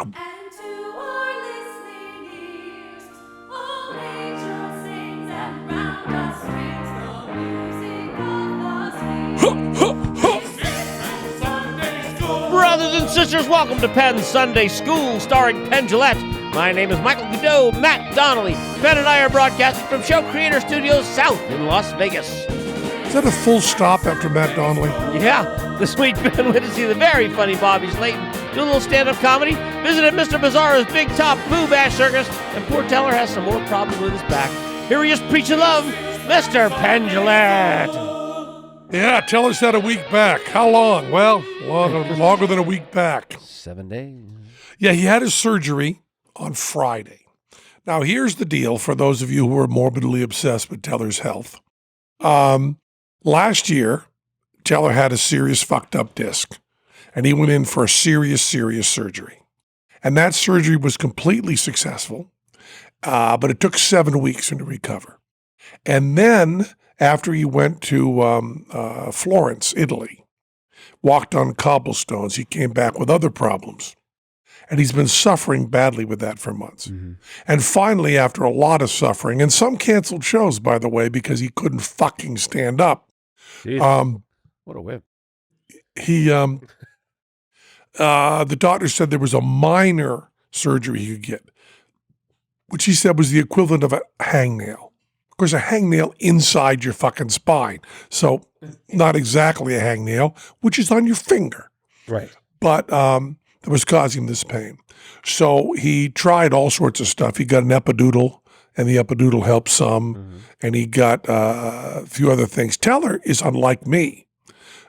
And to our listening ears, old angel sings and round us rings the music of the streets. Brothers and sisters, welcome to Penn Sunday School, starring Penn Gillette. My name is Michael Godot, Matt Donnelly. Penn and I are broadcasting from Show Creator Studios South in Las Vegas. Is that a full stop after Matt Donnelly? Yeah, this week Ben went to see the very funny Bobby Slayton do a little stand-up comedy, visited Mr. Bizarro's Big Top Boo Bash Circus, and poor Teller has some more problems with his back. Here he is preaching love, Mr. Penn Gillette. Yeah, tell us that a week back. How long? Well, longer than a week back. 7 days. Yeah, he had his surgery on Friday. Now, here's the deal for those of you who are morbidly obsessed with Teller's health. Last year, Teller had a serious fucked up disc, and he went in for a serious surgery. And that surgery was completely successful, but it took 7 weeks for him to recover. And then, after he went to Florence, Italy, walked on cobblestones, he came back with other problems. And he's been suffering badly with that for months. Mm-hmm. And finally, after a lot of suffering, and some canceled shows, by the way, because he couldn't fucking stand up. What a whip. He, the doctor said there was a minor surgery he could get, which he said was the equivalent of a hangnail. Of course, a hangnail inside your fucking spine. So not exactly a hangnail, which is on your finger. Right. But that was causing this pain. So he tried all sorts of stuff. He got an epidural, and the epidural helped some, and he got a few other things. Teller is unlike me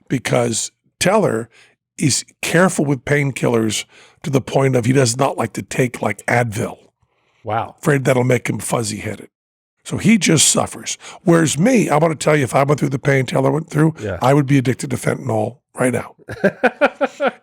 because Teller is careful with painkillers to the point of he does not like to take like Advil. Wow. Afraid that'll make him fuzzy-headed. So he just suffers. Whereas me, I want to tell you, if I went through the pain Teller went through, I would be addicted to fentanyl right now.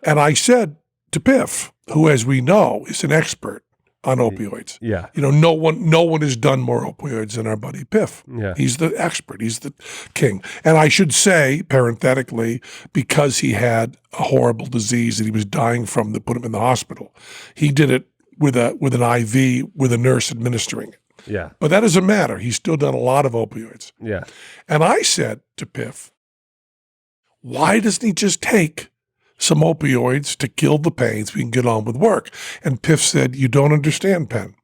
And I said to Piff, who, as we know, is an expert on opioids. Yeah. You know, no one has done more opioids than our buddy Piff. Yeah. He's the expert. He's the king. And I should say, parenthetically, because he had a horrible disease that he was dying from that put him in the hospital, he did it with an IV with a nurse administering it. Yeah. But that doesn't matter. He's still done a lot of opioids. Yeah. And I said to Piff, why doesn't he just take some opioids to kill the pain so we can get on with work? And Piff said, you don't understand, Penn.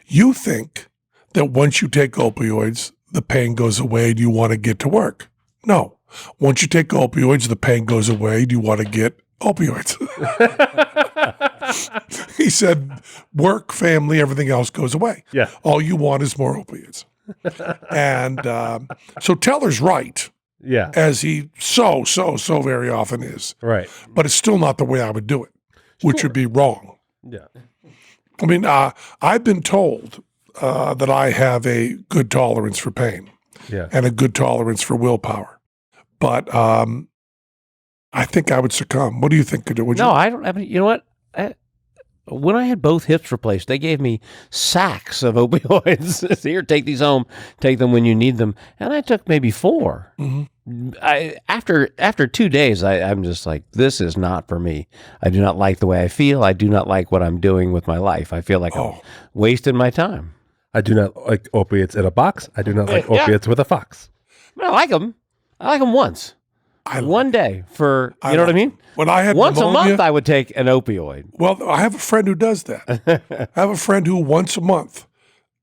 You think that once you take opioids, the pain goes away and you want to get to work. No. Once you take opioids, the pain goes away and you want to get opioids. He said, work, family, everything else goes away. Yeah. All you want is more opioids. And so Teller's right. Yeah. As he so very often is. Right. But it's still not the way I would do it, which would be wrong. Yeah. I mean, I've been told that I have a good tolerance for pain and a good tolerance for willpower. But I think I would succumb. What do you think? Would you? No, I don't. I mean, you know what? When I had both hips replaced, they gave me sacks of opioids. Here, take these home. Take them when you need them. And I took maybe 4. Mm-hmm. After 2 days, I'm just like, this is not for me. I do not like the way I feel. I do not like what I'm doing with my life. I feel like I'm wasting my time. I do not like opiates in a box. I do not like opiates with a fox. I like them. I like them once. One day for, you know what I mean? When I had once pneumonia, a month, I would take an opioid. Well, I have a friend who does that. I have a friend who once a month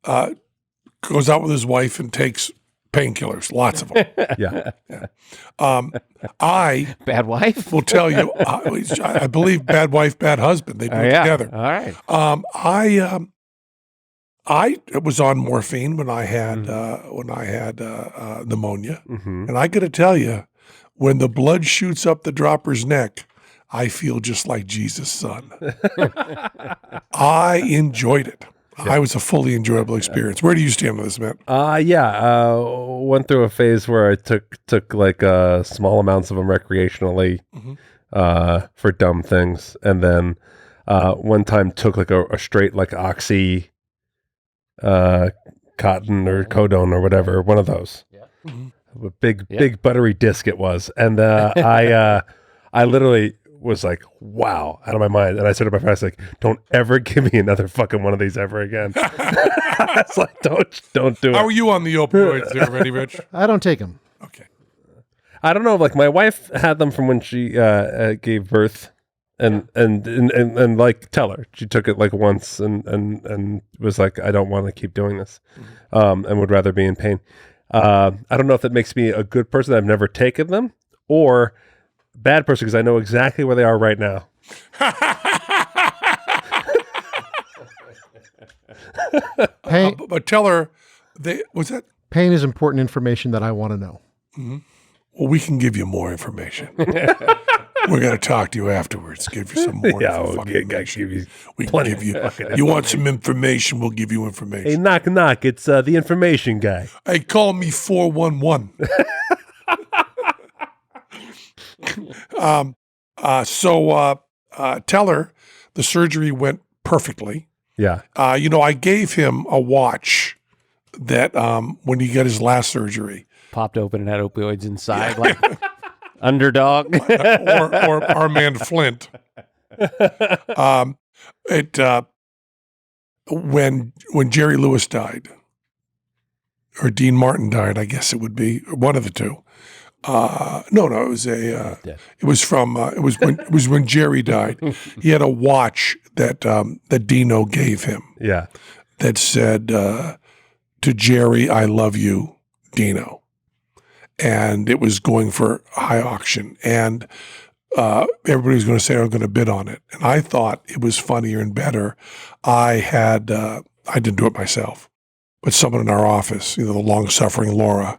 goes out with his wife and takes painkillers, lots of them. Yeah. I Bad wife? will tell you, I believe bad wife, bad husband. They do it together. All right. I was on morphine when I had pneumonia, and I got to tell you, when the blood shoots up the dropper's neck, I feel just like Jesus' son. I enjoyed it. Yeah. I was a fully enjoyable experience. Where do you stand on this, Matt? Went through a phase where I took like small amounts of them recreationally for dumb things, and then one time took like a straight like oxy, cotton or codone or whatever, one of those. Yeah. Mm-hmm. A big buttery disc it was, and I literally was like, wow, out of my mind. And I said to my friends, like, don't ever give me another fucking one of these ever again. I was like, don't do it. How are you on the opioids there, Eddie Rich? I don't take them. Okay. I don't know. Like my wife had them from when she gave birth, and like tell her she took it like once and was like, I don't want to keep doing this, and would rather be in pain. I don't know if that makes me a good person. I've never taken them, or bad person because I know exactly where they are right now. Pain, But tell her, was that? pain is important information that I want to know. Well, we can give you more information. We're going to talk to you afterwards. Give you some more information. We can give you. You want some information? We'll give you information. Hey, knock knock! It's the information guy. Hey, call me 411. Tell her the surgery went perfectly. Yeah. I gave him a watch that when he got his last surgery. Popped open and had opioids inside, like underdog. or our man Flint. When Jerry Lewis died, or Dean Martin died, I guess it would be one of the two. It was when Jerry died. He had a watch that Dino gave him. Yeah. That said, to Jerry, I love you, Dino. And it was going for high auction. And everybody was going to say, I'm going to bid on it. And I thought it was funnier and better. I didn't do it myself, but someone in our office, the long-suffering Laura,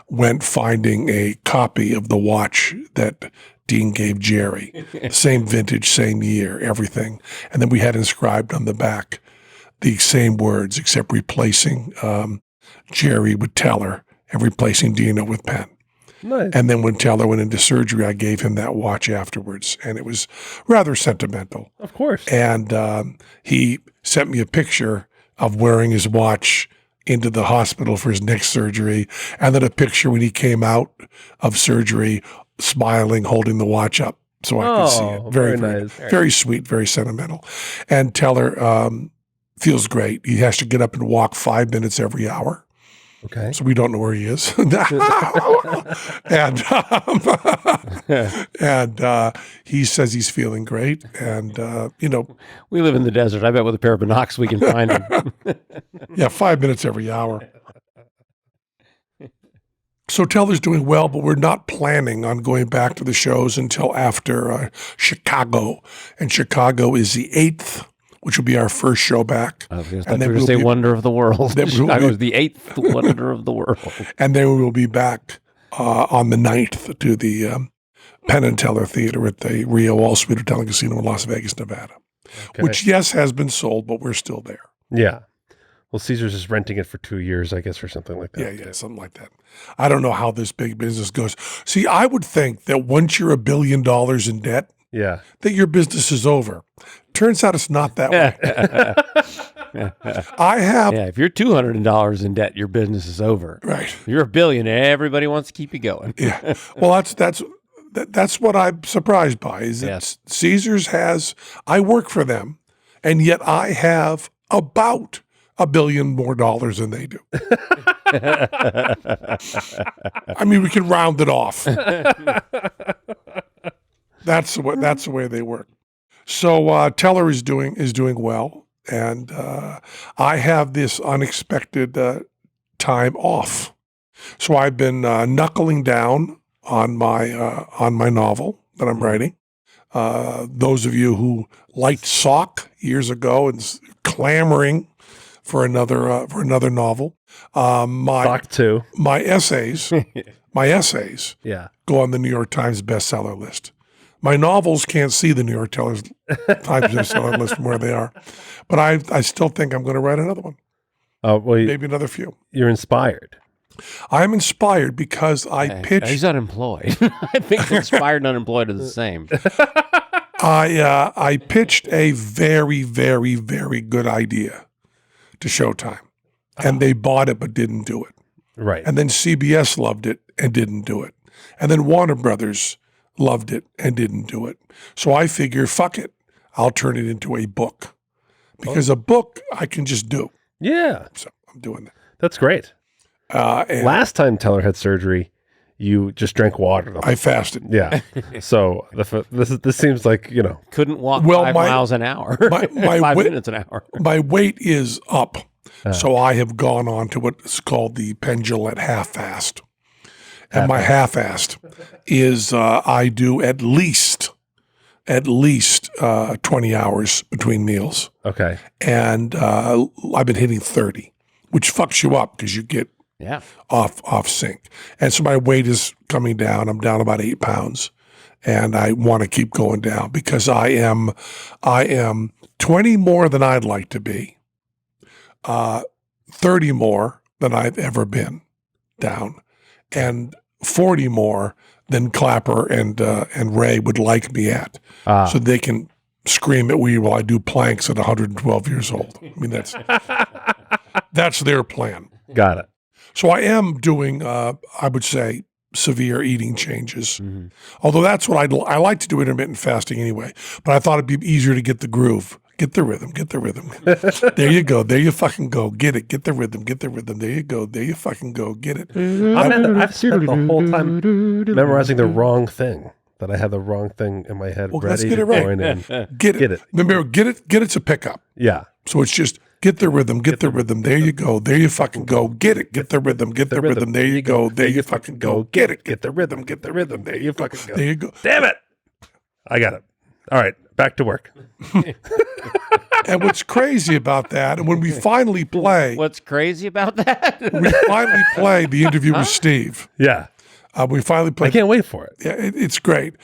went finding a copy of the watch that Dean gave Jerry. Same vintage, same year, everything. And then we had inscribed on the back the same words, except replacing Jerry with Teller and replacing Dino with Penn. Nice. And then when Teller went into surgery, I gave him that watch afterwards, and it was rather sentimental. Of course. And he sent me a picture of wearing his watch into the hospital for his next surgery, and then a picture when he came out of surgery, smiling, holding the watch up so I could see it. Very nice. Very sweet, very sentimental. And Teller feels great. He has to get up and walk 5 minutes every hour. Okay. So we don't know where he is. and he says he's feeling great. And, We live in the desert. I bet with a pair of binocs we can find him. 5 minutes every hour. So Teller's doing well, but we're not planning on going back to the shows until after Chicago. And Chicago is the 8th. Which will be our first show back. I was going to say Wonder of the World. Chicago is the 8th Wonder of the World. And then we will be back on the 9th to the Penn and Teller Theater at the Rio All Suite Hotel and Casino in Las Vegas, Nevada. Okay. Which, yes, has been sold, but we're still there. Yeah. Well, Caesars is renting it for 2 years, I guess, or something like that. Yeah, something like that. I don't know how this big business goes. See, I would think that once you're $1 billion in debt, that your business is over. Turns out it's not that way. If you're $200 in debt, your business is over. Right. You're $1 billion. Everybody wants to keep you going. Yeah. Well, that's what I'm surprised by. Is that Caesars has? I work for them, and yet I have about $1 billion more than they do. I mean, we can round it off. That's the way they work. So Teller is doing well, and I have this unexpected time off. So I've been knuckling down on my novel that I'm writing. Those of you who liked Sock years ago and clamoring for another novel, Sock 2. My essays go on the New York Times bestseller list. My novels can't see the New York Times bestseller list from where they are, but I still think I'm going to write another one. Maybe another few. You're inspired. I'm inspired because I pitched. He's unemployed. I think inspired and unemployed are the same. I pitched a very, very, very good idea to Showtime, and they bought it but didn't do it. Right. And then CBS loved it and didn't do it. And then Warner Brothers loved it, and didn't do it. So I figure, fuck it, I'll turn it into a book. Because a book I can just do. Yeah. So I'm doing that. That's great. And Last time Teller had surgery, you just drank water. I fasted. Yeah. So this seems like, Couldn't walk Well, 5 miles an hour. my 5 wit- minutes an hour. My weight is up. So I have gone on to what's called the Penn half fast. And my half fast is I do at least 20 hours between meals. Okay. And I've been hitting 30, which fucks you up because you get Yeah. off sync. And so my weight is coming down. I'm down about 8 pounds. And I want to keep going down because I am 20 more than I'd like to be, 30 more than I've ever been down, and 40 more than Clapper and Ray would like me at. So they can scream at me while I do planks at 112 years old. I mean, that's their plan. Got it. So I am doing, I would say, severe eating changes. Although that's what I like to do intermittent fasting anyway. But I thought it'd be easier to get the groove, get the rhythm. There you go. There you fucking go. Get it. Get the rhythm. There you go. There you fucking go. Get it. I've spent the whole time memorizing the wrong thing. That I had the wrong thing in my head. Well, ready let's get to it right. join in. Get it. Get it. Remember, get it's a pickup. Yeah. So it's just get the rhythm. There you go. There you fucking go. Get it. Get the rhythm. There you go. There you fucking go. Get it. Get the rhythm. There you fucking go. There you go. Damn it. I got it. All right. Back to work. And what's crazy about that, and when we finally play, What's crazy about that? we finally play the interview with Steve. Yeah. We finally play. I can't wait for it. Yeah, it's great.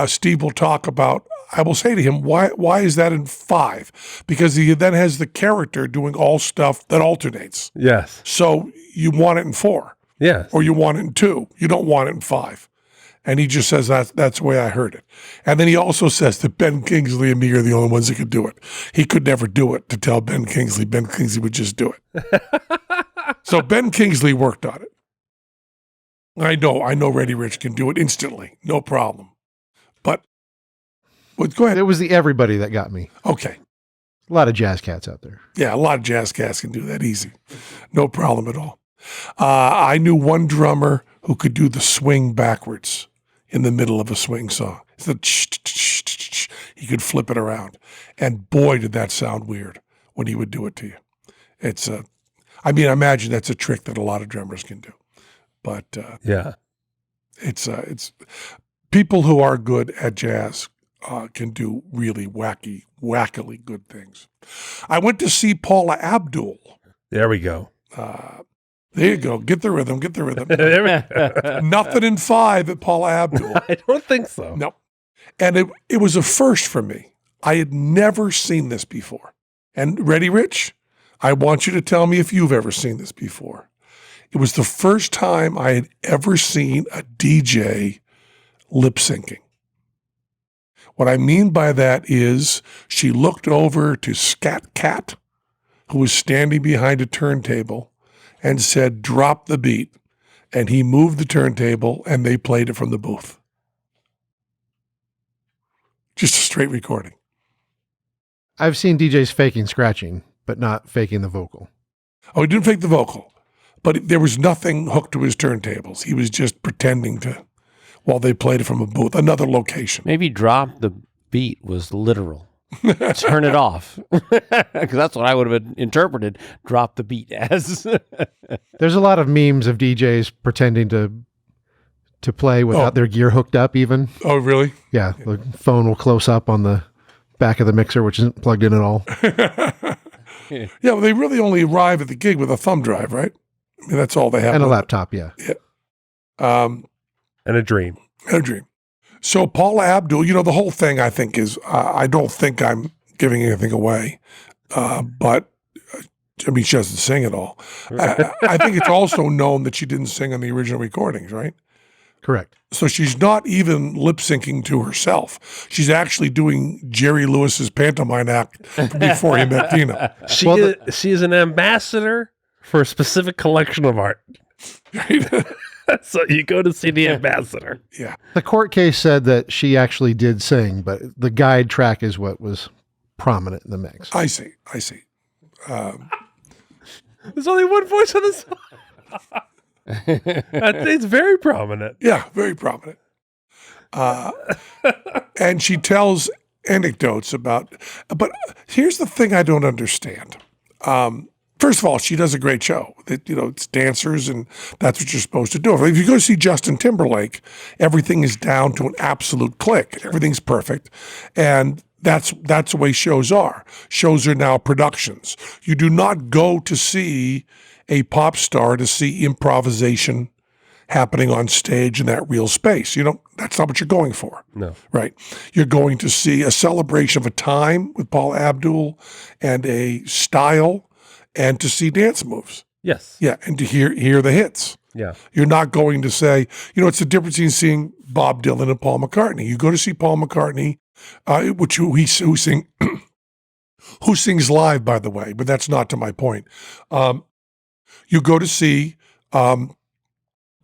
Steve will talk about. I will say to him, why is that in 5? Because he then has the character doing all stuff that alternates. Yes. So you want it in 4, Yes. or you want it in 2. You don't want it in 5. And he just says that's the way I heard it. And then he also says that Ben Kingsley and me are the only ones that could do it. He could never do it to tell Ben Kingsley. Ben Kingsley would just do it. So Ben Kingsley worked on it. I know Ready Rich can do it instantly. No problem. But go ahead. It was the everybody that got me. Okay. A lot of jazz cats out there. Yeah, a lot of jazz cats can do that easy. No problem at all. I knew one drummer who could do the swing backwards in the middle of a swing song. It's the he could flip it around. And boy, did that sound weird when he would do it to you. It's I imagine that's a trick that a lot of drummers can do. But Yeah. it's people who are good at jazz can do really wackily good things. I went to see Paula Abdul. There we go. There you go. Get the rhythm. There we go. Nothing in 5 at Paula Abdul. I don't think so. No. And it was a first for me. I had never seen this before. And Ready Rich, I want you to tell me if you've ever seen this before. It was the first time I had ever seen a DJ lip syncing. What I mean by that is she looked over to Scat Cat, who was standing behind a turntable, and said, "Drop the beat." And he moved the turntable and they played it from the booth. Just a straight recording. I've seen DJs faking scratching, but not faking the vocal. Oh, he didn't fake the vocal, but there was nothing hooked to his turntables. He was just pretending to, while they played it from a booth, another location. Maybe drop the beat was literal. Turn it off. Because that's what I would have interpreted drop the beat as. There's a lot of memes of DJs pretending to play without their gear hooked up even. Oh, really? Yeah, the phone will close up on the back of the mixer, which isn't plugged in at all. Yeah, well, they really only arrive at the gig with a thumb drive, right? I mean, that's all they have. And a laptop, yeah. And a dream. a dream. So Paula Abdul, the whole thing I think is, I don't think I'm giving anything away, but she doesn't sing at all. I think it's also known that she didn't sing on the original recordings, right? Correct. So she's not even lip syncing to herself. She's actually doing Jerry Lewis's pantomime act before he met Tina. She is an ambassador for a specific collection of art. Right? So you go to see the ambassador. Yeah. The court case said that she actually did sing, but the guide track is what was prominent in the mix. I see. There's only one voice on the song. It's very prominent. Yeah, very prominent. And she tells anecdotes about, but here's the thing I don't understand. First of all, she does a great show. It's dancers, and that's what you're supposed to do. If you go to see Justin Timberlake, everything is down to an absolute click. Everything's perfect, and that's the way shows are. Shows are now productions. You do not go to see a pop star to see improvisation happening on stage in that real space. That's not what you're going for. No. Right. You're going to see a celebration of a time with Paula Abdul and a style, and to see dance moves. Yes. Yeah, and to hear the hits. Yeah. You're not going to say, it's the difference between seeing Bob Dylan and Paul McCartney. You go to see Paul McCartney, who sings live, by the way, but that's not to my point. You go to see Paul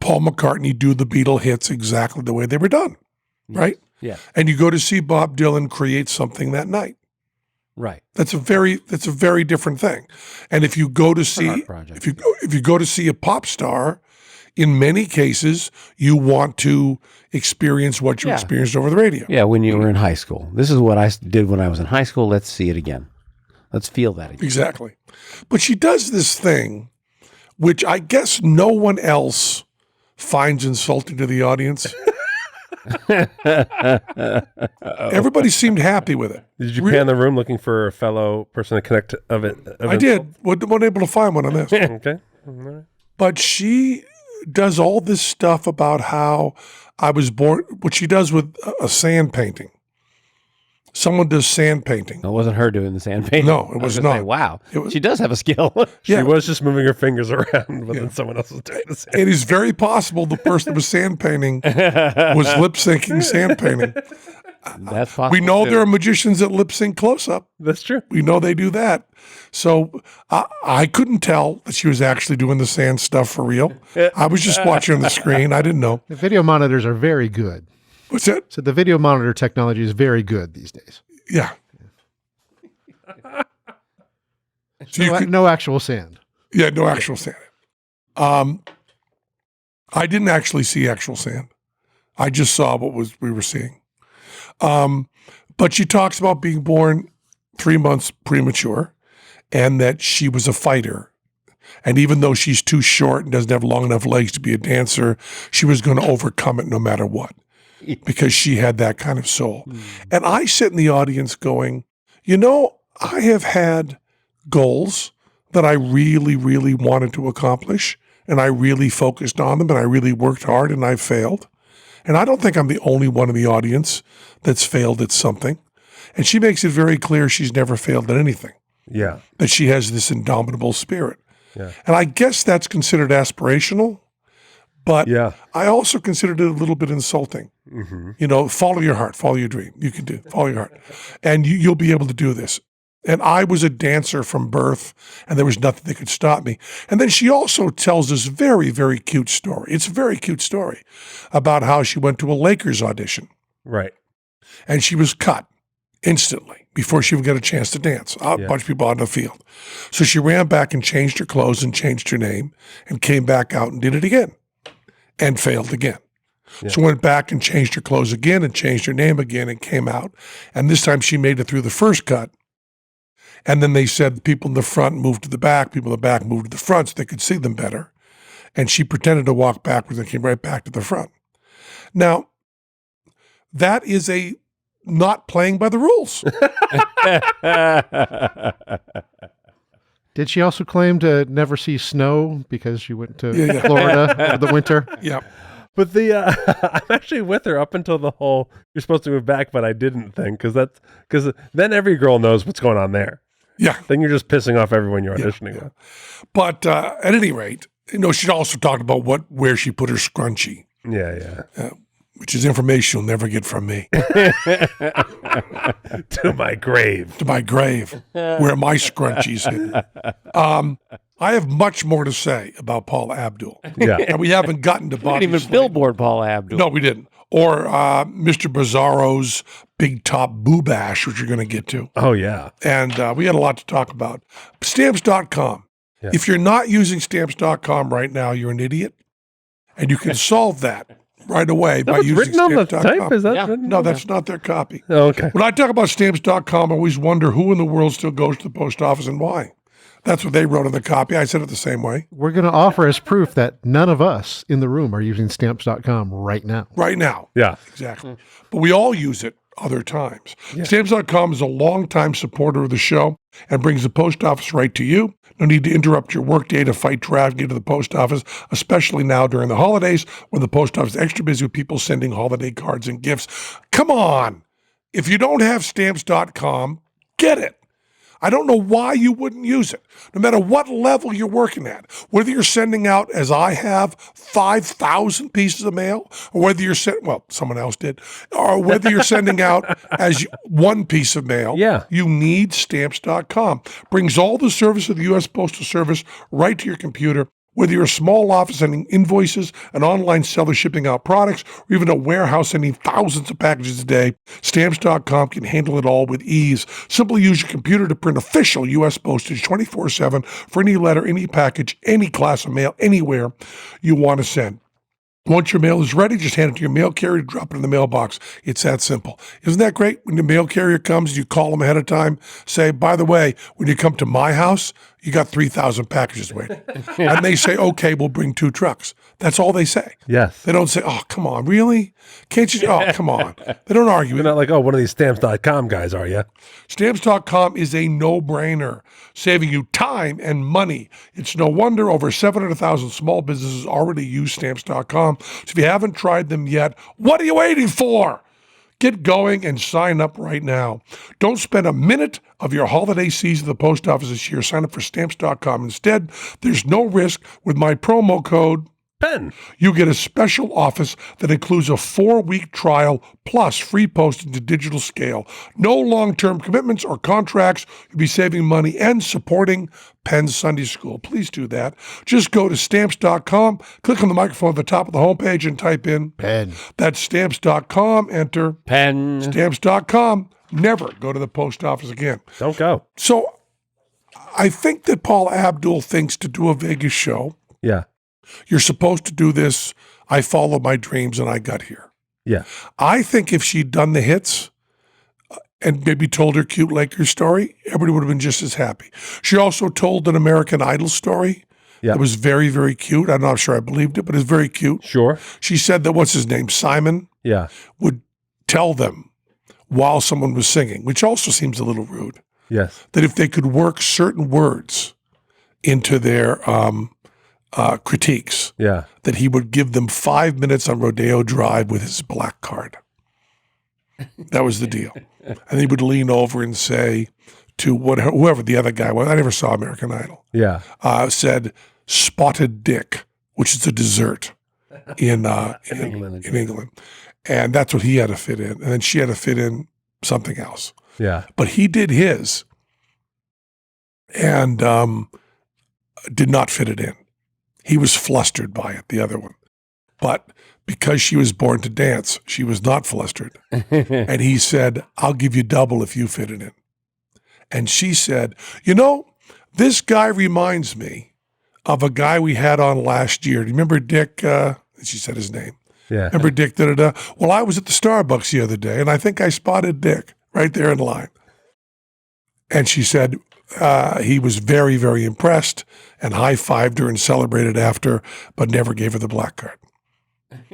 McCartney do the Beatle hits exactly the way they were done, right? Yeah. And you go to see Bob Dylan create something that night. Right. That's a very different thing. And if you go to see if you go to see a pop star, in many cases you want to experience what you experienced over the radio. Yeah, when you were in high school. This is what I did when I was in high school. Let's see it again. Let's feel that again. Exactly. But she does this thing which I guess no one else finds insulting to the audience. Everybody seemed happy with it. Did you pan the room looking for a fellow person to connect of it? I did. Wasn't able to find one on this. Okay. All right. But she does all this stuff about how I was born, what she does with a sand painting. Someone does sand painting. It wasn't her doing the sand painting. No, it was not. Wow. She does have a skill. Yeah. She was just moving her fingers around, but then someone else was doing the same. It is very possible the person that was sand painting was lip syncing sand painting. That's possible. We know too. there are magicians that lip sync close up. That's true. We know they do that. So I couldn't tell that she was actually doing the sand stuff for real. I was just watching on the screen. I didn't know. The video monitors are very good. What's that? So the video monitor technology is very good these days. Yeah. So you could, No actual sand. yeah, no actual sand. I didn't actually see actual sand. I just saw what we were seeing. But she talks about being born 3 months premature and that she was a fighter. And even though she's too short and doesn't have long enough legs to be a dancer, she was going to overcome it no matter what because she had that kind of soul. And I sit in the audience going, I have had goals that I really, really wanted to accomplish, and I really focused on them, and I really worked hard, and I failed. And I don't think I'm the only one in the audience that's failed at something. And she makes it very clear she's never failed at anything, Yeah. that she has this indomitable spirit. Yeah. And I guess that's considered aspirational, but Yeah. I also considered it a little bit insulting. Follow your heart, follow your dream. You can follow your heart. And you'll be able to do this. And I was a dancer from birth, and there was nothing that could stop me. And then she also tells this very, very cute story. It's a very cute story about how she went to a Lakers audition, Right. and she was cut instantly before she even got a chance to dance. A bunch of people out in the field. So she ran back and changed her clothes and changed her name and came back out and did it again and failed again. Yeah. So went back and changed her clothes again and changed her name again and came out. And this time she made it through the first cut. And then they said the people in the front moved to the back, people in the back moved to the front so they could see them better. And she pretended to walk backwards and came right back to the front. Now, that is a not playing by the rules. Did she also claim to never see snow because she went to Florida for the winter? Yeah. But I'm actually with her up until the whole you're supposed to move back, but I didn't think because then every girl knows what's going on there. Yeah. Then you're just pissing off everyone you're auditioning with. But at any rate, she also talked about where she put her scrunchie, Yeah. which is information you'll never get from me. To my grave. To my grave, where my scrunchie's hidden. I have much more to say about Paula Abdul. Yeah. And we haven't gotten to We body didn't even slam. billboard Paula Abdul. No, we didn't. Or Mr. Bizarro's Big Top Boo Bash, which you're going to get to. Oh, yeah. And we had a lot to talk about. Stamps.com. Yeah. If you're not using Stamps.com right now, you're an idiot. And you can solve that right away by That's using written on the Stamps.com. type? Is that Yeah. written? No, that's not their copy. Oh, okay. When I talk about Stamps.com, I always wonder who in the world still goes to the post office and why. That's what they wrote in the copy. I said it the same way. We're going to offer as proof that none of us in the room are using stamps.com right now. Right now. Yeah. Exactly. But we all use it other times. Stamps.com is a longtime supporter of the show and brings the post office right to you. No need to interrupt your workday to fight traffic into the post office, especially now during the holidays when the post office is extra busy with people sending holiday cards and gifts. Come on. If you don't have Stamps.com, get it. I don't know why you wouldn't use it, no matter what level you're working at. Whether you're sending out, as I have, 5,000 pieces of mail, or whether you're someone else did, or whether you're sending out one piece of mail, Yeah. you need Stamps.com. Brings all the service of the U.S. Postal Service right to your computer. Whether you're a small office sending invoices, an online seller shipping out products, or even a warehouse sending thousands of packages a day, Stamps.com can handle it all with ease. Simply use your computer to print official U.S. postage 24/7 for any letter, any package, any class of mail, anywhere you want to send. Once your mail is ready, just hand it to your mail carrier to drop it in the mailbox. It's that simple. Isn't that great? When the mail carrier comes, you call them ahead of time, say, by the way, when you come to my house, you got 3,000 packages waiting. And they say, okay, we'll bring 2 trucks. That's all they say. Yes. They don't say, oh, come on, really? Can't you? Oh, come on. They don't argue. You're not like, oh, one of these stamps.com guys, are you? Stamps.com is a no-brainer, saving you time and money. It's no wonder over 700,000 small businesses already use Stamps.com. So if you haven't tried them yet, what are you waiting for? Get going and sign up right now. Don't spend a minute of your holiday season at the post office this year. Sign up for Stamps.com instead. There's no risk with my promo code Penn. You get a special office that includes a 4-week trial plus free postage to digital scale. No long-term commitments or contracts. You'll be saving money and supporting Penn Sunday School. Please do that. Just go to Stamps.com, click on the microphone at the top of the homepage and type in Penn. That's Stamps.com. Enter Penn. Stamps.com. Never go to the post office again. Don't go. So I think that Paula Abdul thinks to do a Vegas show, Yeah. you're supposed to do this. I followed my dreams and I got here. Yeah. I think if she'd done the hits and maybe told her cute Lakers story, everybody would have been just as happy. She also told an American Idol story. Yeah. It was very, very cute. I'm not sure I believed it, but it's very cute. Sure. She said that, what's his name, Simon, Yeah. would tell them while someone was singing, which also seems a little rude, Yes. that if they could work certain words into their critiques, Yeah. that he would give them 5 minutes on Rodeo Drive with his black card. That was the deal. And he would lean over and say to whoever the other guy was, I never saw American Idol, Yeah. said spotted dick, which is a dessert in England. And that's what he had to fit in. And then she had to fit in something else. Yeah. But he did his and did not fit it in. He was flustered by it, the other one. But because she was born to dance, she was not flustered. And he said, I'll give you double if you fit it in. And she said, you know, this guy reminds me of a guy we had on last year. Do you remember Dick? She said his name. Yeah. Remember Dick? Da-da-da? Well, I was at the Starbucks the other day, and I think I spotted Dick right there in line. And she said he was very, very impressed and high-fived her and celebrated after, but never gave her the black card.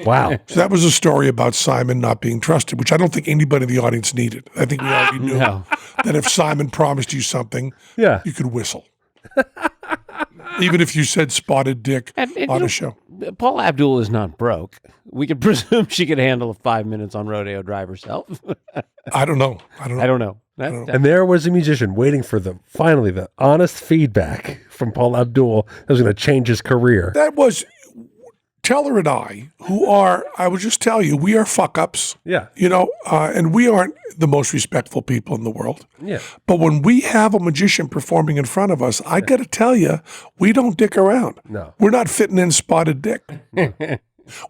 Wow. So that was a story about Simon not being trusted, which I don't think anybody in the audience needed. I think we already knew No. that if Simon promised you something, Yeah. you could whistle. Even if you said spotted dick And you on know, a show. Paula Abdul is not broke. We could presume she could handle 5 minutes on Rodeo Drive herself. I don't know. I don't know. And there was a musician waiting for finally the honest feedback from Paula Abdul that was going to change his career. That was, Teller and I, I would just tell you, we are fuck ups. Yeah. And we aren't the most respectful people in the world. Yeah. But when we have a magician performing in front of us, I got to tell you, we don't dick around. No. We're not fitting in spotted dick.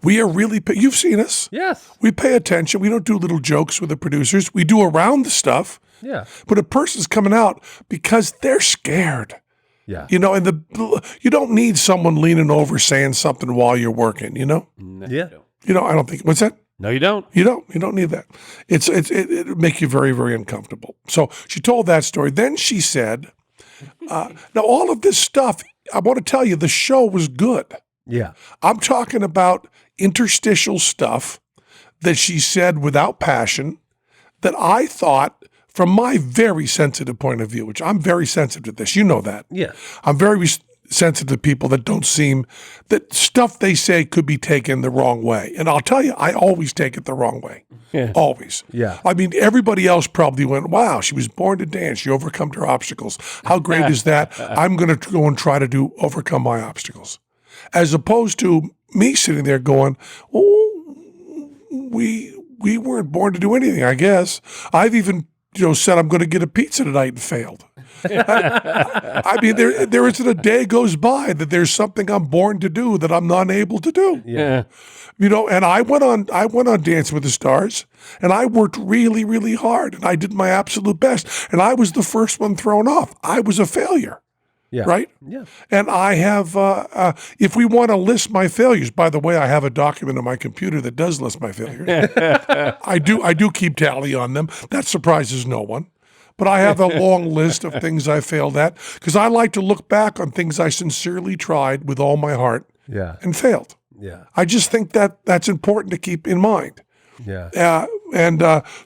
We are really, you've seen us. Yes. We pay attention. We don't do little jokes with the producers. We do around the stuff. Yeah. But a person's coming out because they're scared. Yeah. And you don't need someone leaning over saying something while you're working, No, Yeah. you don't. I don't think, what's that? No, you don't. You don't need that. It make you very, very uncomfortable. So she told that story. Then she said, now all of this stuff, I want to tell you, the show was good. Yeah. I'm talking about interstitial stuff that she said without passion that I thought, from my very sensitive point of view, which I'm very sensitive to this, you know that. Yeah. I'm very sensitive to people that that stuff they say could be taken the wrong way. And I'll tell you, I always take it the wrong way. Yeah. Always. Yeah. I mean, everybody else probably went, wow, she was born to dance. She overcome her obstacles. How great is that? I'm going to go and try to overcome my obstacles. As opposed to me sitting there going, oh, we weren't born to do anything, I guess. I've even said I'm going to get a pizza tonight and failed. I mean, there isn't a day goes by that there's something I'm born to do that I'm not able to do. Yeah. And I went on Dancing with the Stars, and I worked really, really hard, and I did my absolute best, and I was the first one thrown off. I was a failure. Yeah. Right? Yeah. And I have, if we want to list my failures, by the way, I have a document on my computer that does list my failures. I do keep tally on them. That surprises no one. But I have a long list of things I failed at because I like to look back on things I sincerely tried with all my heart Yeah. and failed. Yeah. I just think that's important to keep in mind. Yeah.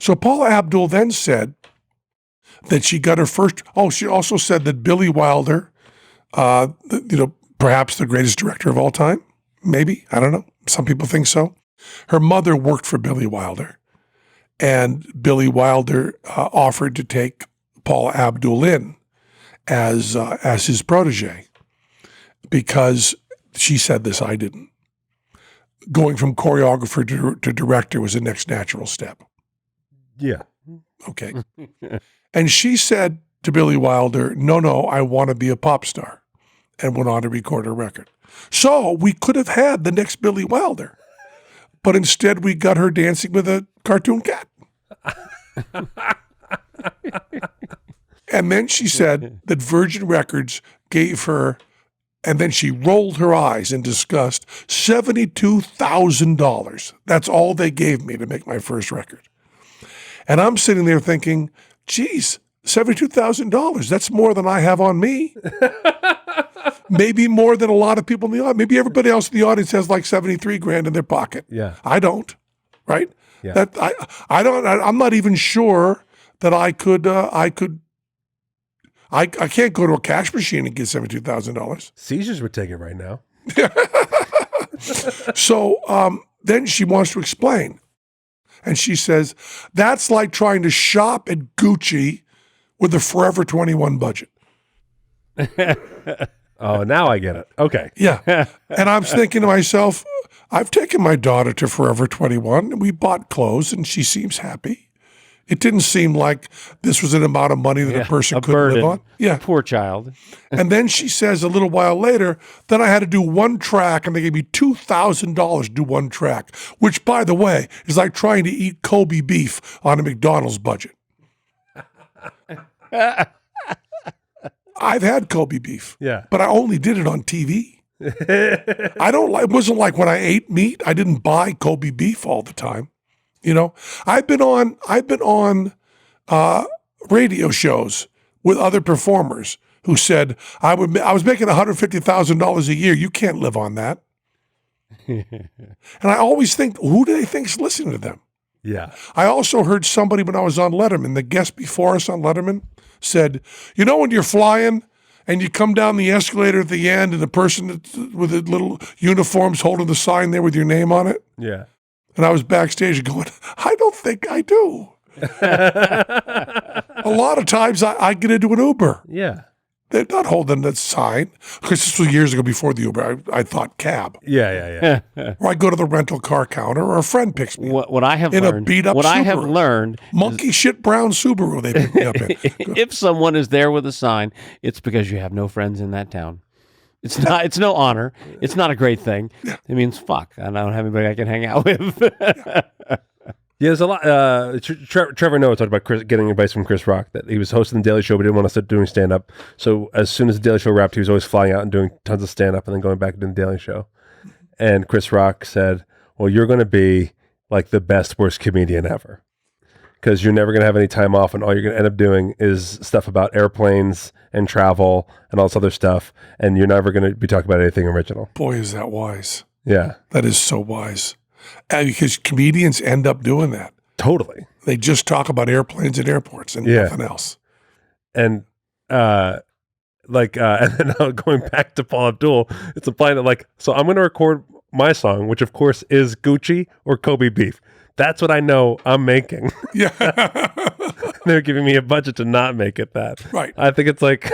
So Paula Abdul then said that she got her first. Oh, she also said that Billy Wilder, perhaps the greatest director of all time, maybe, I don't know. Some people think so. Her mother worked for Billy Wilder, and Billy Wilder offered to take Paula Abdul in as his protege because she said this, I didn't. Going from choreographer to director was the next natural step. Yeah. Okay. And she said to Billy Wilder, no, I want to be a pop star, and went on to record her record. So we could have had the next Billy Wilder, but instead we got her dancing with a cartoon cat. And then she said that Virgin Records gave her, and then she rolled her eyes in disgust, $72,000. That's all they gave me to make my first record. And I'm sitting there thinking, geez, $72,000. That's more than I have on me. Maybe more than a lot of people in the audience. Maybe everybody else in the audience has like 73 grand in their pocket. Yeah. I don't, right? Yeah. I'm not even sure that I can't go to a cash machine and get $72,000. Seizures would take it right now. So then she wants to explain. And she says, that's like trying to shop at Gucci with a Forever 21 budget. Oh, now I get it. Okay. Yeah. And I was thinking to myself, I've taken my daughter to Forever 21 and we bought clothes and she seems happy. It didn't seem like this was an amount of money that a person could live on. Yeah. Poor child. And then she says a little while later, then I had to do one track and they gave me $2,000 to do one track, which, by the way, is like trying to eat Kobe beef on a McDonald's budget. I've had Kobe beef, Yeah. but I only did it on TV. It wasn't like when I ate meat, I didn't buy Kobe beef all the time. I've been on radio shows with other performers who said I was making $150,000 a year. You can't live on that. And I always think, who do they think's listening to them? Yeah. I also heard somebody when I was on Letterman, the guest before us on Letterman said, when you're flying and you come down the escalator at the end and the person with the little uniforms holding the sign there with your name on it. Yeah. And I was backstage going, I don't think I do. A lot of times I get into an Uber. Yeah. They're not holding that sign. Because this was years ago before the Uber. I thought cab. Yeah. Or I go to the rental car counter, or a friend picks me up. What I have In a learned, beat-up what I have Subaru. learned, Monkey shit brown Subaru they pick me up in. if someone is there with a sign, it's because you have no friends in that town. It's not. It's no honor. It's not a great thing. It means fuck. I don't have anybody I can hang out with. Yeah, there's a lot. Trevor Noah talked about getting advice from Chris Rock, that he was hosting the Daily Show, but didn't want to start doing stand up. So as soon as the Daily Show wrapped, he was always flying out and doing tons of stand up, and then going back to the Daily Show. And Chris Rock said, "Well, you're going to be like the best worst comedian ever, because you're never going to have any time off, and all you're going to end up doing is stuff about airplanes and travel and all this other stuff, and you're never going to be talking about anything original." Boy, is that wise. Yeah, That is so wise. Because comedians end up doing that. totally. They just talk about airplanes and airports and nothing else. And and then going back to Paula Abdul, it's implying that so I'm going to record my song, which of course is Gucci or Kobe beef. That's what I know I'm making. Yeah. They're giving me a budget to not make it that. Right. I think it's like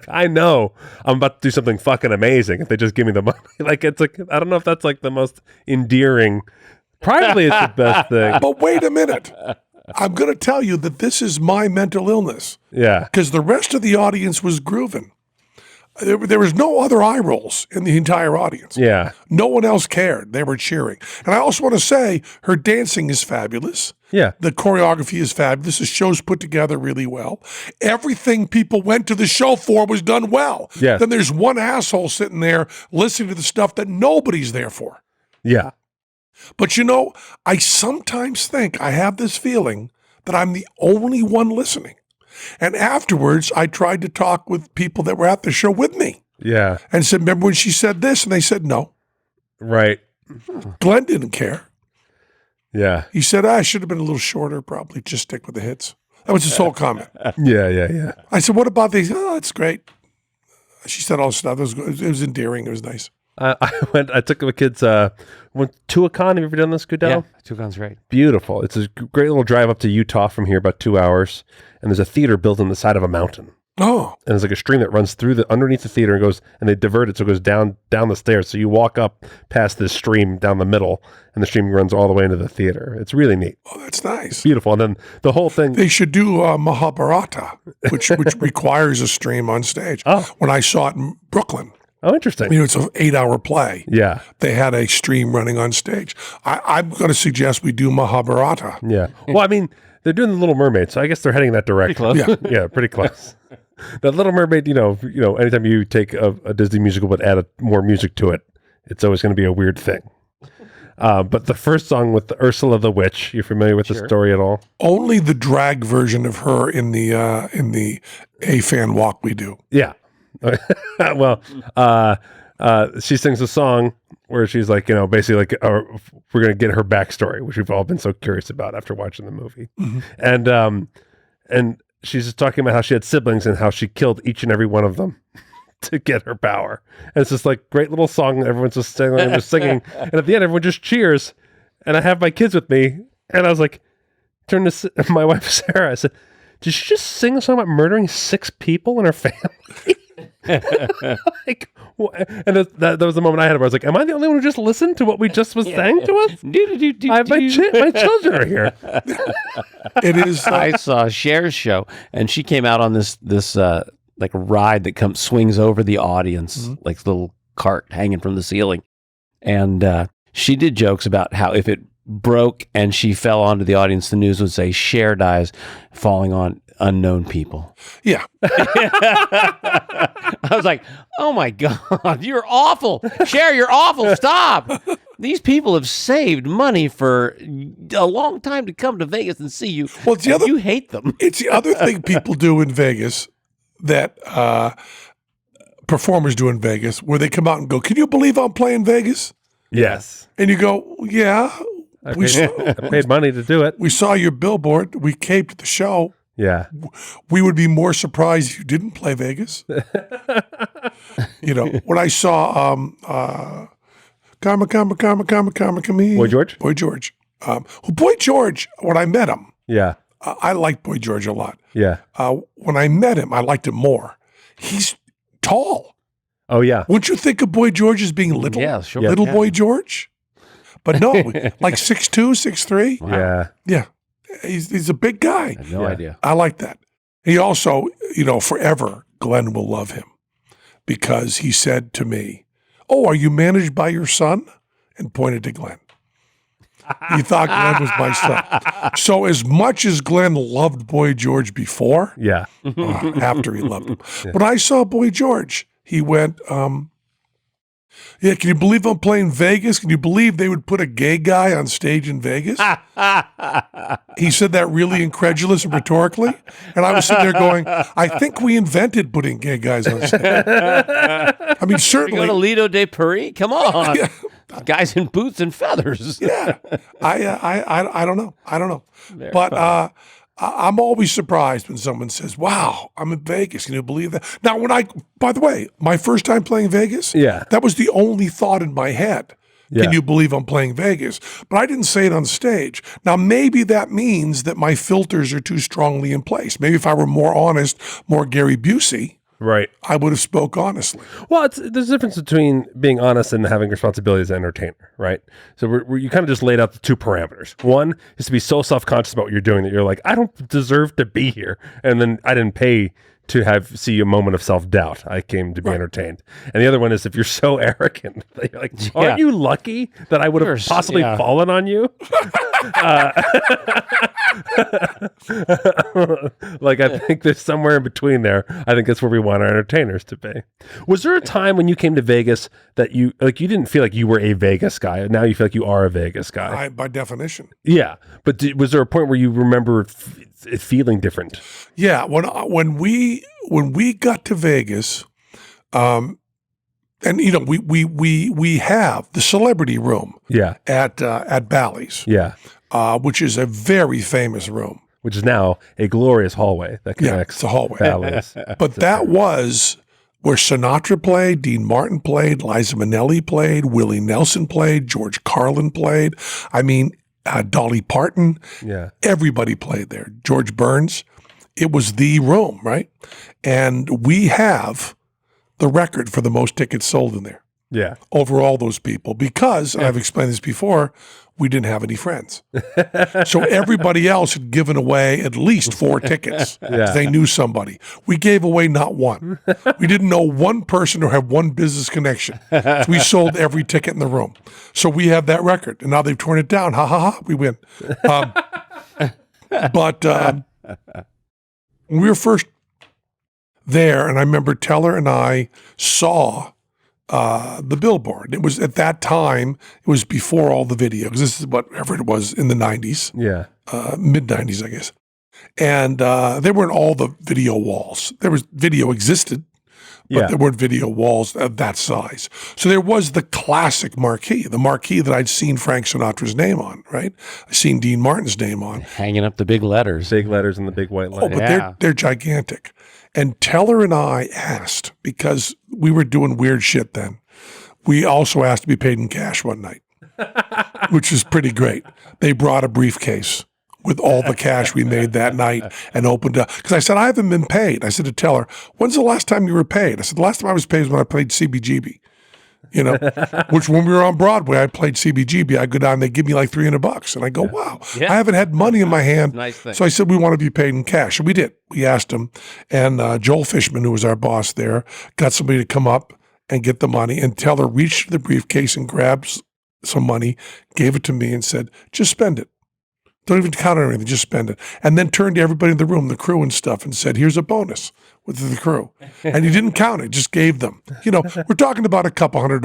I know I'm about to do something fucking amazing if they just give me the money. It's I don't know if that's the most endearing. Probably it's the best thing. But wait a minute. I'm going to tell you that this is my mental illness. Yeah. Because the rest of the audience was grooving. There was no other eye rolls in the entire audience. Yeah. No one else cared. They were cheering. And I also want to say her dancing is fabulous. Yeah. The choreography is fabulous. The show's put together really well. Everything people went to the show for was done well. Yes. Then there's one asshole sitting there listening to the stuff that nobody's there for. Yeah. But I sometimes think I have this feeling that I'm the only one listening. And afterwards, I tried to talk with people that were at the show with me Yeah. and said, remember when she said this? And they said, no. Right. Glenn didn't care. Yeah. He said, I should have been a little shorter, probably just stick with the hits. That was his whole comment. Yeah. I said, what about these? Oh, that's great. She said all this stuff. It was endearing. It was nice. I took the kids, went to Tuacahn. Have you ever done this, Goodell? Yeah, Tucon's great. Beautiful. It's a great little drive up to Utah from here, about 2 hours. And there's a theater built on the side of a mountain. Oh, And there's a stream that runs through underneath the theater and goes, and they divert it so it goes down the stairs. So you walk up past this stream down the middle, and the stream runs all the way into the theater. It's really neat. oh, that's nice. Beautiful. And then the whole thing. They should do Mahabharata, which requires a stream on stage. Oh. When I saw it in Brooklyn, Oh, interesting. it's an 8-hour play. Yeah. They had a stream running on stage. I'm going to suggest we do Mahabharata. Yeah. Well, I mean, they're doing The Little Mermaid, so I guess they're heading that direction. Pretty close. Yeah. Yeah, pretty close. The Little Mermaid, anytime you take a Disney musical but add more music to it, it's always going to be a weird thing. But the first song with the Ursula the Witch, you familiar with the story at all? Only the drag version of her in the A-Fan walk we do. Yeah. Well, she sings a song where she's basically we're going to get her backstory, which we've all been so curious about after watching the movie. Mm-hmm. And she's just talking about how she had siblings and how she killed each and every one of them to get her power. And it's just great little song. Everyone's just singing. And at the end, everyone just cheers. And I have my kids with me. And I was turned to my wife, Sarah. I said, did she just sing a song about murdering 6 people in her family? And that was the moment I had where I was am I the only one who just listened to what we just was saying to us? I have my children are here. It is. I saw Cher's show, and she came out on this ride that swings over the audience, like this little cart hanging from the ceiling, and she did jokes about how if it broke and she fell onto the audience, the news would say Cher dies falling on unknown people. Yeah. I was like, oh my God, you're awful. Cher, you're awful. Stop. These people have saved money for a long time to come to Vegas and see you. Well, it's the other- you hate them. It's the other thing people do in Vegas that performers do in Vegas, where they come out and go, can you believe I'm playing Vegas? Yes. And you go, yeah. I paid money to do it. We saw your billboard. We caped the show. Yeah. We would be more surprised if you didn't play Vegas. When I saw Karma, Boy George? Boy George. Boy George, when I met him, Yeah. I liked Boy George a lot. Yeah. When I met him, I liked him more. he's tall. Oh yeah. Wouldn't you think of Boy George as being little? Yeah, sure. Little Yeah. Boy George? But no, like 6'2", 6'3". Wow. Yeah. Yeah. He's a big guy. I had no Yeah. idea. I like that. He also, forever, Glenn will love him because he said to me, "Oh, are you managed by your son?" And pointed to Glenn. He thought Glenn was my son. So as much as Glenn loved Boy George before, Yeah. after he loved him, when I saw Boy George, he went, yeah, can you believe I'm playing Vegas? Can you believe they would put a gay guy on stage in Vegas? He said that really incredulous and rhetorically. And I was sitting there going, I think we invented putting gay guys on stage. I mean, You go certainly. to Lido de Paris? Come on. Yeah. Guys in boots and feathers. Yeah. I don't know. I don't know. But I'm always surprised when someone says, wow, I'm in Vegas. Can you believe that? Now, by the way, my first time playing Vegas, Yeah. that was the only thought in my head. Yeah. Can you believe I'm playing Vegas? But I didn't say it on stage. Now, maybe that means that my filters are too strongly in place. Maybe if I were more honest, more Gary Busey, Right. I would have spoke honestly. Well, there's a difference between being honest and having responsibility as an entertainer, right? So you kind of just laid out the two parameters. One is to be so self-conscious about what you're doing that you're like, I don't deserve to be here. And then I didn't pay to see a moment of self-doubt. I came to be entertained. And the other one is if you're so arrogant that you're like, aren't you lucky that I would have possibly fallen on you? Like, I think there's somewhere in between there. I think that's where we want our entertainers to be. Was there a time when you came to Vegas that you didn't feel like you were a Vegas guy? Now you feel like you are a Vegas guy. By definition. Yeah. But was there a point where you remember it feeling different? Yeah, when we got to Vegas, and we have the celebrity room. Yeah. At Bally's. Yeah. Which is a very famous room. Which is now a glorious hallway that connects it's a hallway. Bally's. But that was where Sinatra played, Dean Martin played, Liza Minnelli played, Willie Nelson played, George Carlin played. I mean, Dolly Parton. Yeah. Everybody played there. George Burns. It was the room, right? And we have the record for the most tickets sold in there. Yeah. Over all those people because, and I've explained this before, we didn't have any friends. So everybody else had given away at least 4 tickets. They knew somebody. We gave away not one. We didn't know one person or have one business connection. So we sold every ticket in the room. So we have that record. And now they've torn it down. Ha, ha, ha. We win. But when we were first there, and I remember Teller and I saw the billboard. It was at that time, it was before all the video, because this is whatever it was in the 90s, Yeah. mid 90s, I guess. And there weren't all the video walls. Video existed, but there weren't video walls of that size. So there was the classic marquee, the marquee that I'd seen Frank Sinatra's name on, right? I'd seen Dean Martin's name on. Hanging up the big letters. Big letters in the big white line. Oh, but they're gigantic. And Teller and I asked, because we were doing weird shit then, we also asked to be paid in cash one night, which is pretty great. They brought a briefcase with all the cash we made that night and opened up. Because I said, I haven't been paid. I said to Teller, when's the last time you were paid? I said, the last time I was paid was when I played CBGB. Which when we were on Broadway, I played CBGB. I go down, they give me like $300. And I go, wow, I haven't had money in my hand. Nice thing. So I said, we want to be paid in cash. And we did. We asked him. And Joel Fishman, who was our boss there, got somebody to come up and get the money. And Teller reached the briefcase and grabbed some money, gave it to me and said, just spend it. Don't even count on anything, just spend it. And then turned to everybody in the room, the crew and stuff, and said, here's a bonus with the crew. And he didn't count it, just gave them. We're talking about a couple $100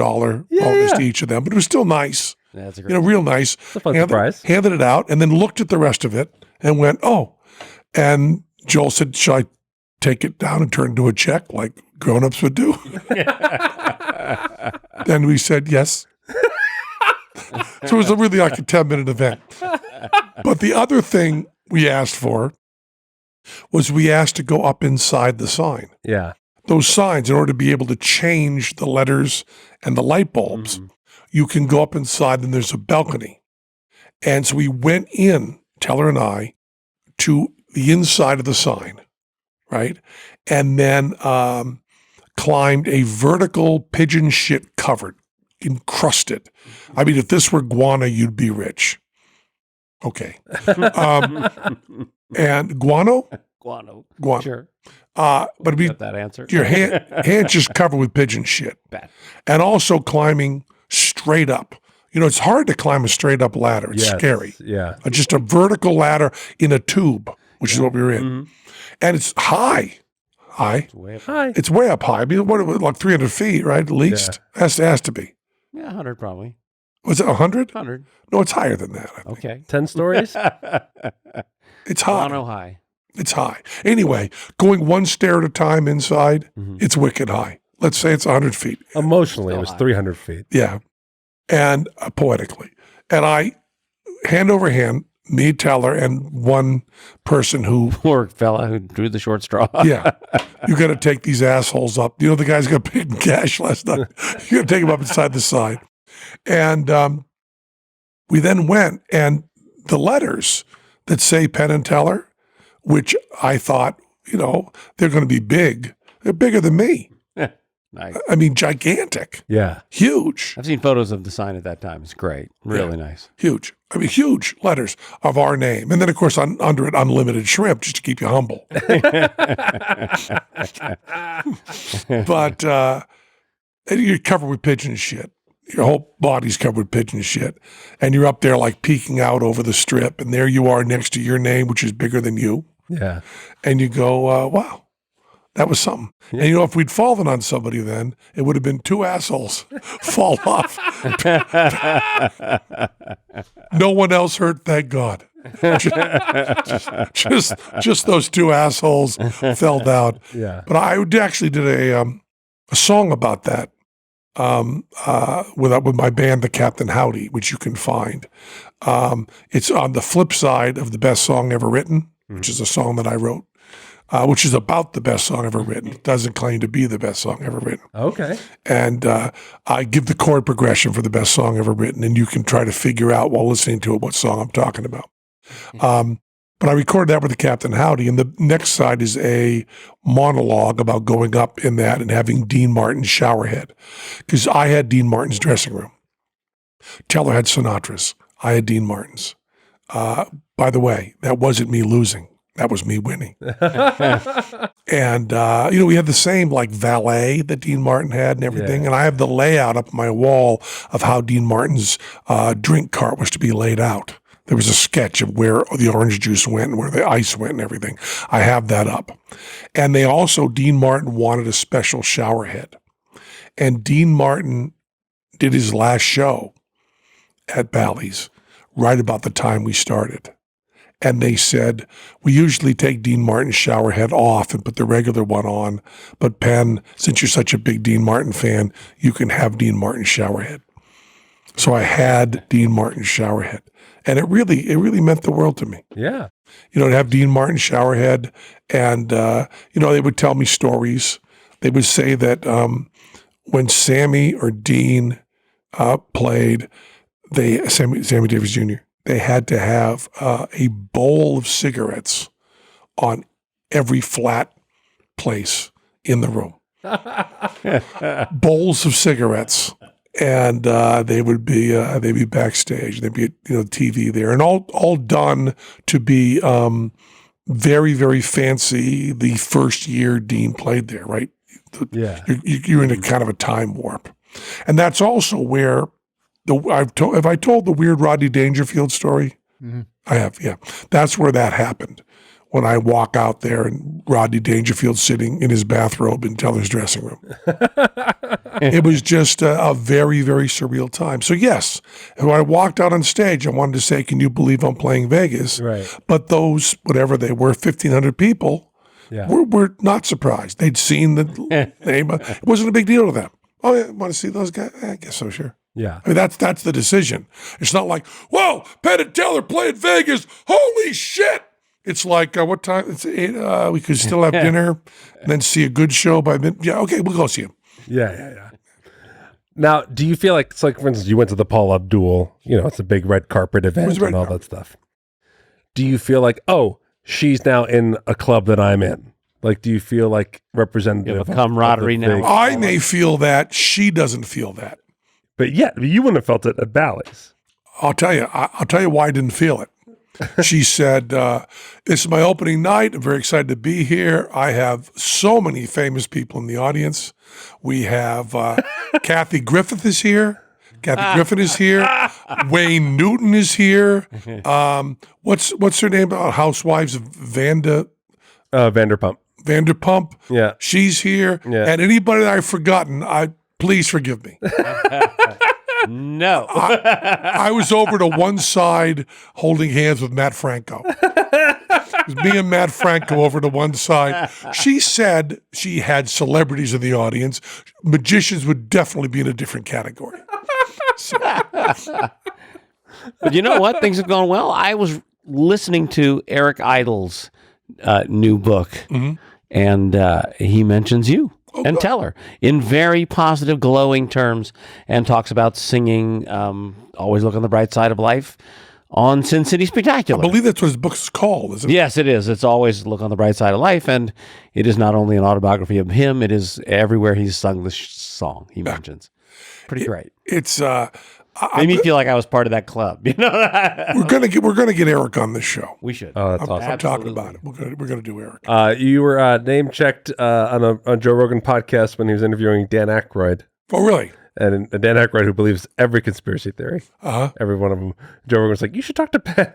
bonus to each of them, but it was still nice. That's a great Real nice. It's a fun surprise. Handed it out and then looked at the rest of it and went, oh. And Joel said, should I take it down and turn it into a check like grown-ups would do? And we said, yes. So it was really like a 10-minute event. But the other thing we asked for was we asked to go up inside the sign. Yeah. Those signs, in order to be able to change the letters and the light bulbs, you can go up inside and there's a balcony. And so we went in, Teller and I, to the inside of the sign, right? And then climbed a vertical pigeon shit covered, encrusted. I mean, if this were guano, you'd be rich. Okay. And guano? Guano. Guano. Sure. But it'd be Got that answer. your hand just covered with pigeon shit. Bad. And also climbing straight up. You know, it's hard to climb a straight up ladder. It's Yes, scary. Yeah. Just a vertical ladder in a tube, which is what we were in. Mm-hmm. And it's high. High. Way up. Hi. It's way up high. I mean, what, like 300 feet, right? At least. Has to be. Yeah, 100 probably. Was it 100? 100. No, it's higher than that. Okay. 10 stories? It's high. Guano high. It's high. Anyway, going one stair at a time inside, it's wicked high. Let's say it's 100 feet. Emotionally, it Still was high. 300 feet. Yeah. And poetically. And I, hand over hand, me, Teller, and one person who, Poor fella who drew the short straw. yeah, you got to take these assholes up. You know, the guys got paid in cash last night. You got to take them up inside the side. And we then went, and the letters that say Penn and Teller, which I thought, you know, they're going to be big. They're bigger than me. Nice. I mean, gigantic, Yeah. huge, I've seen photos of the sign at that time. It's great. Really nice. huge. I mean, huge letters of our name. And then, of course, under it, unlimited shrimp, just to keep you humble. But and you're covered with pigeon shit. Your whole body's covered with pigeon shit. And you're up there like peeking out over the strip. And there you are next to your name, which is bigger than you. Yeah. And you go, wow, that was something. And you know, if we'd fallen on somebody then, it would have been two assholes fall off. No one else hurt, thank God. Just those two assholes fell down. Yeah. But I actually did a song about that with my band, the Captain Howdy, which you can find. It's on the flip side of the best song ever written, which is a song that I wrote, which is about the best song ever written. It doesn't claim to be the best song ever written. Okay. And I give the chord progression for the best song ever written, and you can try to figure out while listening to it what song I'm talking about. But I recorded that with the Captain Howdy, and the next side is a monologue about going up in that and having Dean Martin's showerhead. Because I had Dean Martin's dressing room. Teller had Sinatra's. I had Dean Martin's. By the way, that wasn't me losing. That was me winning. And, you know, we had the same like valet that Dean Martin had and everything. Yeah. And I have the layout up on my wall of how Dean Martin's drink cart was to be laid out. There was a sketch of where the orange juice went and where the ice went and everything. I have that up. And they also, Dean Martin wanted a special shower head. And Dean Martin did his last show at Bally's right about the time we started. And they said, we usually take Dean Martin's shower head off and put the regular one on. But Penn, since you're such a big Dean Martin fan, you can have Dean Martin's shower head. So I had Dean Martin's shower head. And it really meant the world to me. Yeah. You know, to have Dean Martin showerhead. And, you know, they would tell me stories. They would say that when Sammy or Dean played, Sammy Davis Jr., they had to have a bowl of cigarettes on every flat place in the room. Bowls of cigarettes. And they'd be backstage. There'd be TV there, and all done to be very, very fancy. The first year Dean played there, right? Yeah. You're in a kind of a time warp, and that's also where have I told the weird Rodney Dangerfield story? Mhm. I have, yeah. That's where that happened. When I walk out there and Rodney Dangerfield sitting in his bathrobe in Teller's dressing room. It was just a very, very surreal time. So yes, when I walked out on stage, I wanted to say, can you believe I'm playing Vegas? Right. But those, whatever they were, 1,500 people Yeah. were not surprised. They'd seen the name. It wasn't a big deal to them. Oh, yeah, want to see those guys? I guess so, sure. Yeah. I mean, that's the decision. It's not like, whoa, Penn and Teller played Vegas. Holy shit. It's like, what time? It's 8. We could still have dinner and then see a good show by midnight. Yeah, okay, we'll go see him. Yeah. Now, do you feel like, it's like, for instance, you went to the Paula Abdul, it's a big red carpet event red and all carpet. that stuff. Do you feel like, oh, she's now in a club that I'm in? Like, do you feel like representative You have a camaraderie of the now. thing? I may feel that. She doesn't feel that. But yeah, you wouldn't have felt it at Bally's. I'll tell you. I'll tell you why I didn't feel it. She said, "This is my opening night. I'm very excited to be here. I have so many famous people in the audience. We have Kathy Griffith is here. Kathy Griffin is here. Wayne Newton is here. What's her name? Housewives of Vanderpump. Vanderpump. Yeah. She's here. Yeah. And anybody that I've forgotten, please forgive me. No. I was over to one side holding hands with Matt Franco. It was me and Matt Franco over to one side. She said she had celebrities in the audience. Magicians would definitely be in a different category. But you know what? Things have gone well. I was listening to Eric Idle's new book, and he mentions you and Teller in very positive, glowing terms, and talks about singing Always Look on the Bright Side of Life on Sin City Spectacular. I believe that's what his book is called, isn't it? Yes, it is. It's Always Look on the Bright Side of Life, and it is not only an autobiography of him, it is everywhere he's sung the song he mentions. Pretty great. It's Made me feel like I was part of that club. You know, we're gonna get Eric on this show. we should. Oh, that's awesome. I'm talking about it. We're gonna do Eric. You were name checked on a Joe Rogan podcast when he was interviewing Dan Aykroyd. Oh, really? And Dan Aykroyd, who believes every conspiracy theory, every one of them. Joe Rogan was like, "You should talk to Penn."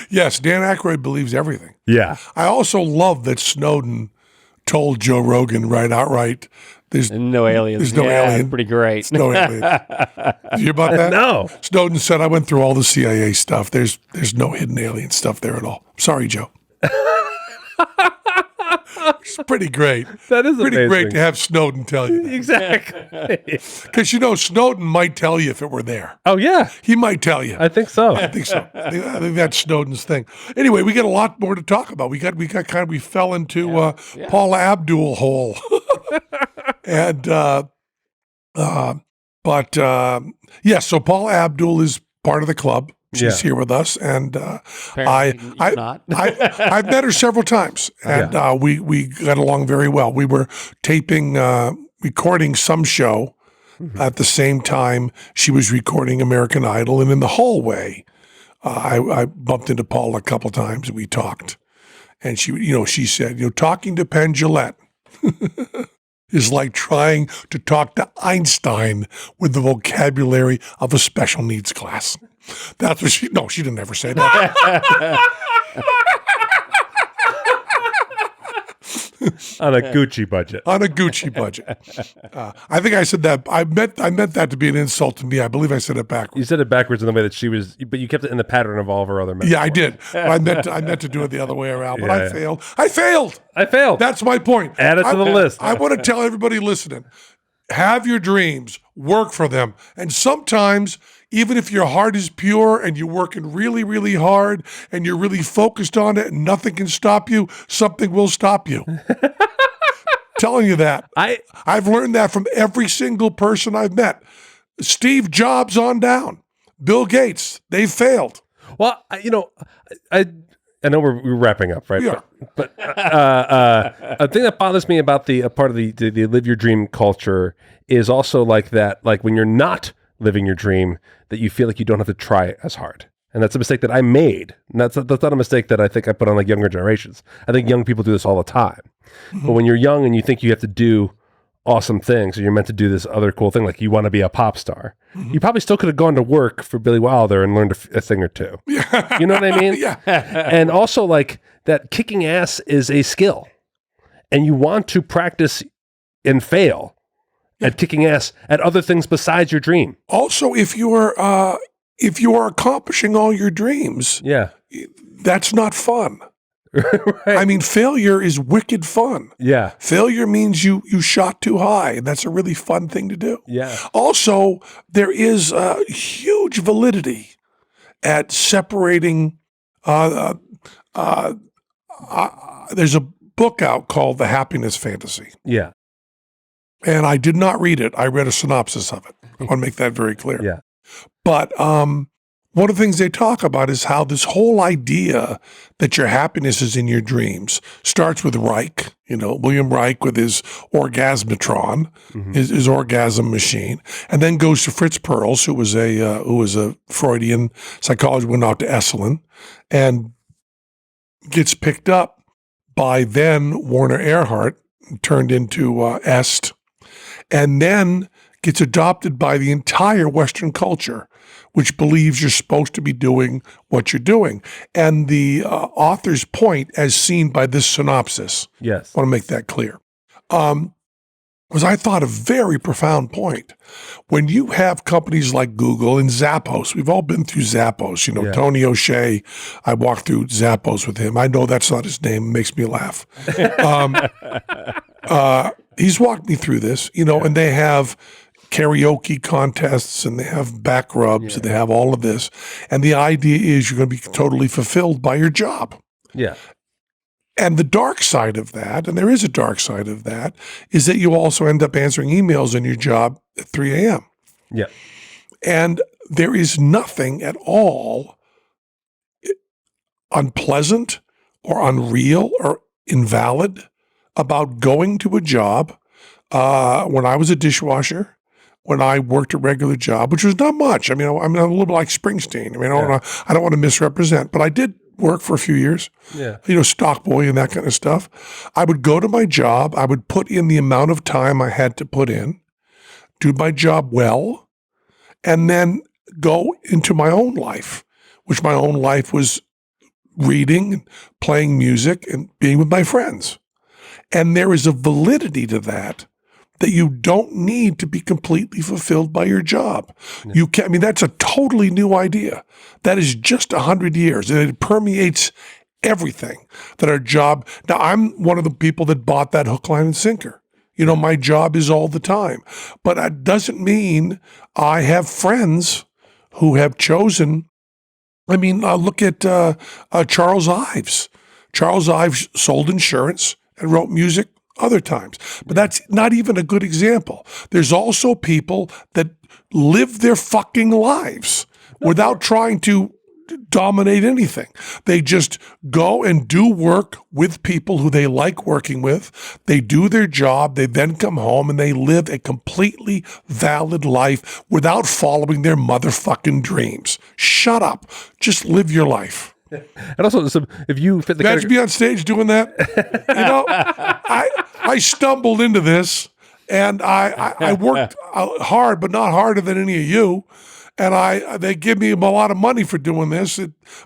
Yes, Dan Aykroyd believes everything. Yeah, I also love that Snowden told Joe Rogan outright, there's No aliens. There's no Yeah, alien. Pretty great. no aliens. Did you hear about that? no. Snowden said, I went through all the CIA stuff. There's no hidden alien stuff there at all. Sorry, Joe. It's pretty great. That is pretty amazing. great to have Snowden tell you that. Exactly. Because, Snowden might tell you if it were there. Oh yeah, He might tell you. I think so. I think so. I think that's Snowden's thing. Anyway, we got a lot more to talk about. We fell into Paula Abdul hole, and so Paula Abdul is part of the club. She's here with us, and Apparently you're not. I've met her several times, and we got along very well. We were recording some show at the same time she was recording American Idol, and in the hallway, I bumped into Paula a couple times, and we talked. And she said, talking to Penn Jillette is like trying to talk to Einstein with the vocabulary of a special needs class. That's what she didn't ever say that. On a Gucci budget. On a Gucci budget. I think I said that. I meant that to be an insult to me. I believe I said it backwards. You said it backwards in the way that she was, but you kept it in the pattern of all of her other metaphors. Yeah, I did. I meant to do it the other way around, but I failed. I failed. I failed. That's my point. Add it to the list. I want to tell everybody listening, have your dreams, work for them. And sometimes, even if your heart is pure and you're working really, really hard and you're really focused on it and nothing can stop you, something will stop you. Telling you that. I've learned that from every single person I've met. Steve Jobs on down. Bill Gates, they failed. Well, I know we're wrapping up, right? We are. But a thing that bothers me about the part of the live your dream culture is also like that, like when you're not living your dream, that you feel like you don't have to try as hard. And that's a mistake that I made. And that's not a mistake that I think I put on like younger generations. I think young people do this all the time. But when you're young and you think you have to do awesome things, or you're meant to do this other cool thing, like you want to be a pop star, you probably still could have gone to work for Billy Wilder and learned a thing or two. You know what I mean? Yeah. And also like that kicking ass is a skill, and you want to practice and fail at kicking ass at other things besides your dream. Also, if you are accomplishing all your dreams, that's not fun. Right. I mean, failure is wicked fun. Yeah. Failure means you shot too high, and that's a really fun thing to do. Yeah. Also, there is a huge validity at separating. There's a book out called The Happiness Fantasy. Yeah. And I did not read it. I read a synopsis of it. I want to make that very clear. Yeah. But one of the things they talk about is how this whole idea that your happiness is in your dreams starts with Reich, William Reich with his orgasmatron, his orgasm machine, and then goes to Fritz Perls, who was a Freudian psychologist, went out to Esalen, and gets picked up by then Werner Erhard, turned into Est, and then gets adopted by the entire Western culture, which believes you're supposed to be doing what you're doing. And the author's point, as seen by this synopsis, Yes. I want to make that clear, was, I thought, a very profound point. When you have companies like Google and Zappos, we've all been through Zappos. Yeah. Tony O'Shea, I walked through Zappos with him. I know that's not his name. It makes me laugh. He's walked me through this, and they have karaoke contests and they have back rubs and they have all of this. And the idea is you're going to be totally fulfilled by your job. Yeah. And the dark side of that, and there is a dark side of that, is that you also end up answering emails in your job at 3 a.m. Yeah. And there is nothing at all unpleasant or unreal or invalid about going to a job. When I was a dishwasher, when I worked a regular job, which was not much. I'm a little bit like Springsteen. I don't want to misrepresent, but I did work for a few years. Yeah. Stock boy and that kind of stuff. I would go to my job. I would put in the amount of time I had to put in, do my job well, and then go into my own life, which my own life was reading, and playing music, and being with my friends. And there is a validity to that you don't need to be completely fulfilled by your job. You can, that's a totally new idea. That is just 100 years, and it permeates everything that our job. Now, I'm one of the people that bought that hook, line, and sinker. My job is all the time, but that doesn't mean I have friends who have chosen. Look at Charles Ives. Charles Ives sold insurance and wrote music other times. But that's not even a good example. There's also people that live their fucking lives without trying to dominate anything. They just go and do work with people who they like working with. They do their job. They then come home and they live a completely valid life without following their motherfucking dreams. Shut up. Just live your life. And also, if you fit the Imagine me on stage doing that. I stumbled into this, and I worked hard, but not harder than any of you. And they give me a lot of money for doing this,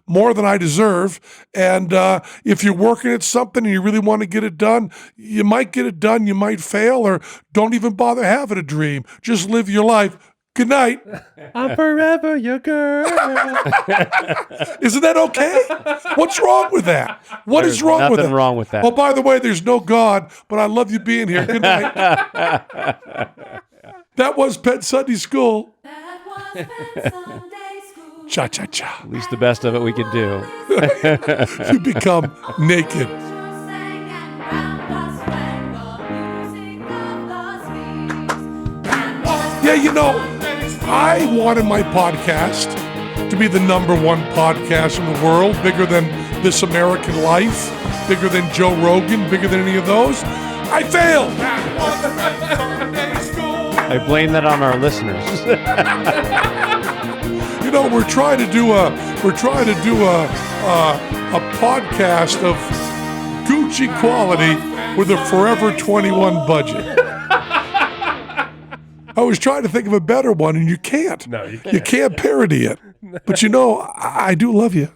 more than I deserve. And if you're working at something and you really want to get it done, you might get it done, you might fail, or don't even bother having a dream. Just live your life. Good night. I'm forever your girl. Isn't that okay? What's wrong with that? What is wrong with that? Nothing wrong with that. Oh, by the way, there's no God, but I love you being here. Good night. That was Penn Sunday School. That was Penn Sunday School. Cha-cha-cha. At least the best of it we could do. You become naked. Sang and round us rang the music of the spheres. And was Yeah, I wanted my podcast to be the #1 podcast in the world, bigger than This American Life, bigger than Joe Rogan, bigger than any of those. I failed. I blame that on our listeners. We're trying to do a podcast of Gucci quality with a Forever 21 budget. I was trying to think of a better one, and you can't. No, you can't. You can't parody it. But I do love you.